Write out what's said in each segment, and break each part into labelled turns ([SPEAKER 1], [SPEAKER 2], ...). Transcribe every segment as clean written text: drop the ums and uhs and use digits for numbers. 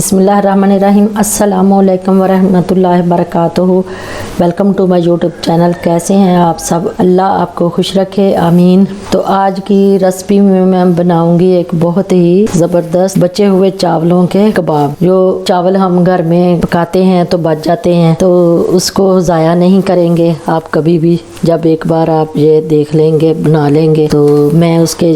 [SPEAKER 1] बिस्मिल्लाहिर्रहमानिर्रहीम अस्सलामुअलैकुम वरहमतुल्लाहि वबरकातुहू। Welcome to my YouTube channel. कैसे हैं आप सब? अल्लाह आपको खुश रखे, आमीन। तो आज की रेसिपी में मैं बनाऊंगी एक बहुत ही ज़बरदस्त बचे हुए चावलों के कबाब। जो चावल हम घर में पकाते हैं तो बच जाते हैं, तो उसको ज़ाया नहीं करेंगे आप कभी भी। जब एक बार आप ये देख लेंगे, बना लेंगे, तो मैं उसके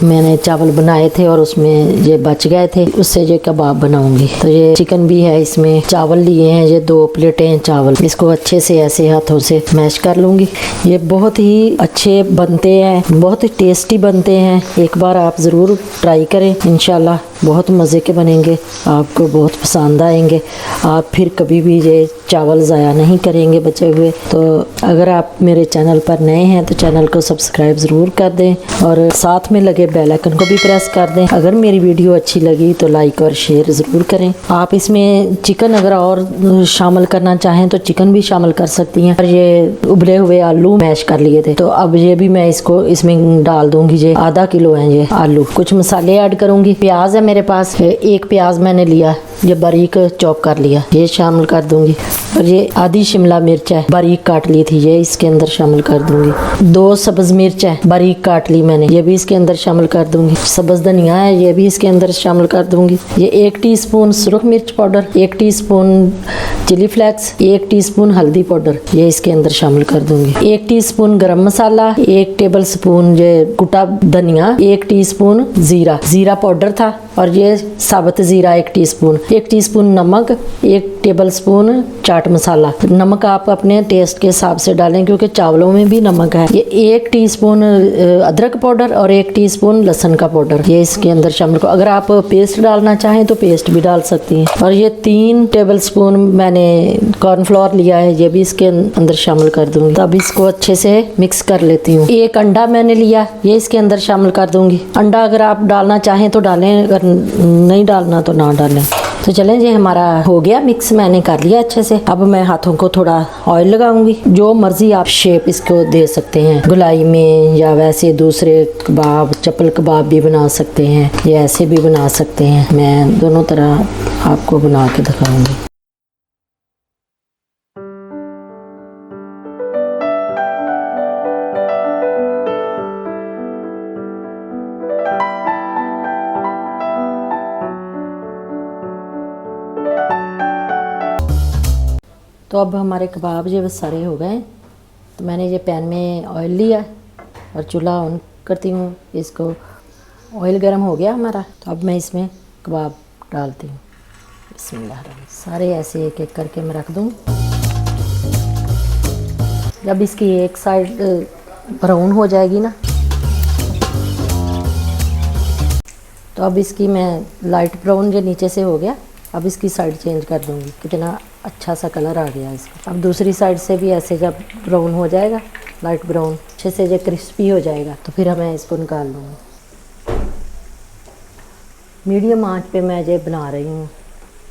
[SPEAKER 1] मैंने चावल बनाए थे और उसमें ये बच गए थे, उससे ये कबाब बनाऊंगी। तो ये चिकन भी है, इसमें चावल लिए हैं, ये 2 प्लेटें हैं चावल। इसको अच्छे से ऐसे हाथों से मैश कर लूंगी। ये बहुत ही अच्छे बनते हैं, बहुत ही टेस्टी बनते हैं। एक बार आप ज़रूर ट्राई करें, इंशाल्लाह बहुत मज़े के बनेंगे, आपको बहुत पसंद आएंगे। आप फिर कभी भी ये चावल ज़ाया नहीं करेंगे बचे हुए। तो अगर आप मेरे चैनल पर नए हैं तो चैनल को सब्सक्राइब ज़रूर कर दें और साथ में लगे बेल आइकन को भी प्रेस कर दें। अगर मेरी वीडियो अच्छी लगी तो लाइक और शेयर ज़रूर करें। आप इसमें चिकन अगर और शामिल करना चाहें तो चिकन भी शामिल कर सकती हैं। और ये उबले हुए आलू मैश कर लिए थे, तो अब ये भी मैं इसमें डाल दूंगी। ये आधा किलो है ये आलू। कुछ मसाले ऐड करूंगी। प्याज है मेरे पास, 1 प्याज मैंने लिया, ये बारीक चॉप कर लिया, ये शामिल कर दूंगी। और ये आधी शिमला मिर्च है, बारीक काट ली थी, ये इसके अंदर शामिल कर दूंगी। 2 सब्ज मिर्च है, बारीक काट ली मैंने, ये भी इसके अंदर शामिल कर दूंगी। सब्ज धनिया है, ये भी इसके अंदर शामिल कर दूंगी। ये 1 टीस्पून सुरख मिर्च powder, 1 teaspoon chilli flakes, 1 teaspoon हल्दी पाउडर, ये इसके अंदर शामिल कर दूंगी। 1 टीस्पून गरम मसाला, 1 टेबल स्पून ये कुटा धनिया, 1 टीस्पून जीरा पाउडर था, और ये साबुत जीरा 1 टीस्पून, 1 टीस्पून नमक, 1 टेबल स्पून चाट मसाला। नमक आप अपने टेस्ट के हिसाब से डालें क्योंकि चावलों में भी नमक है। ये 1 टीस्पून अदरक पाउडर और 1 टीस्पून लहसुन का पाउडर, ये इसके अंदर शामिल करो। अगर आप पेस्ट डालना चाहें तो पेस्ट भी डाल सकती हैं। और ये 3 टेबल स्पून मैंने कॉर्नफ्लोर लिया है, ये भी इसके अंदर शामिल कर दूंगी। तब इसको अच्छे से मिक्स कर लेती हूँ। 1 अंडा मैंने लिया, ये इसके अंदर शामिल कर दूंगी। अंडा अगर आप डालना चाहें तो डालें, अगर नहीं डालना तो ना डालें। तो चलें जी, हमारा हो गया मिक्स, मैंने कर लिया अच्छे से। अब मैं हाथों को थोड़ा ऑयल लगाऊंगी। जो मर्जी आप शेप इसको दे सकते हैं, गुलाई में या वैसे दूसरे कबाब, चप्पल कबाब भी बना सकते हैं, या ऐसे भी बना सकते हैं। मैं दोनों तरह आपको बना के दिखाऊंगी। तो अब हमारे कबाब ये सारे हो गए। तो मैंने ये पैन में ऑयल लिया और चूल्हा ऑन करती हूँ। इसको ऑयल गर्म हो गया हमारा, तो अब मैं इसमें कबाब डालती हूँ। बिस्मिल्लाह, सारे ऐसे एक एक करके मैं रख दूँ। जब इसकी एक साइड ब्राउन हो जाएगी ना, तो अब इसकी मैं लाइट ब्राउन जो नीचे से हो गया, अब इसकी साइड चेंज कर दूंगी। कितना अच्छा सा कलर आ गया इसका। अब दूसरी साइड से भी ऐसे जब ब्राउन हो जाएगा, लाइट ब्राउन, अच्छे से जब क्रिस्पी हो जाएगा, तो फिर मैं इसको निकाल लूँगी। मीडियम आंच पे मैं ये बना रही हूँ,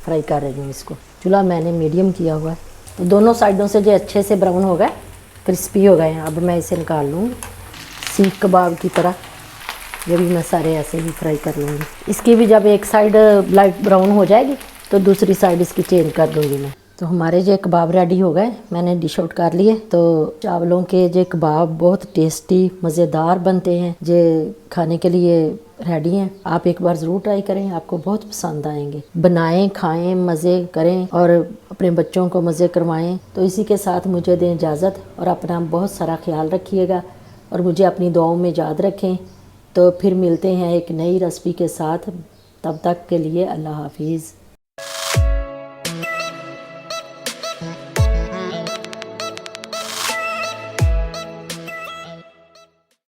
[SPEAKER 1] फ्राई कर रही हूँ इसको। चूल्हा मैंने मीडियम किया हुआ है। तो दोनों साइडों से जो अच्छे से ब्राउन हो गए, क्रिस्पी हो गए हैं, अब मैं इसे निकाल लूँगी। सीख कबाब की तरह ये भी मैं सारे ऐसे ही फ्राई कर लूँगी। इसकी भी जब एक साइड लाइट ब्राउन हो जाएगी तो दूसरी साइड इसकी चेंज कर दूँगी मैं। तो हमारे ये कबाब रेडी हो गए, मैंने डिश आउट कर लिए। तो चावलों के ये कबाब बहुत टेस्टी मज़ेदार बनते हैं, ये खाने के लिए रेडी हैं। आप एक बार ज़रूर ट्राई करें, आपको बहुत पसंद आएंगे। बनाएं, खाएं, मज़े करें और अपने बच्चों को मज़े करवाएं। तो इसी के साथ मुझे दें इजाज़त और अपना बहुत सारा ख्याल रखिएगा और मुझे अपनी दुआओं में याद रखें। तो फिर मिलते हैं एक नई रेसिपी के साथ। तब तक के लिए अल्लाह हाफिज़।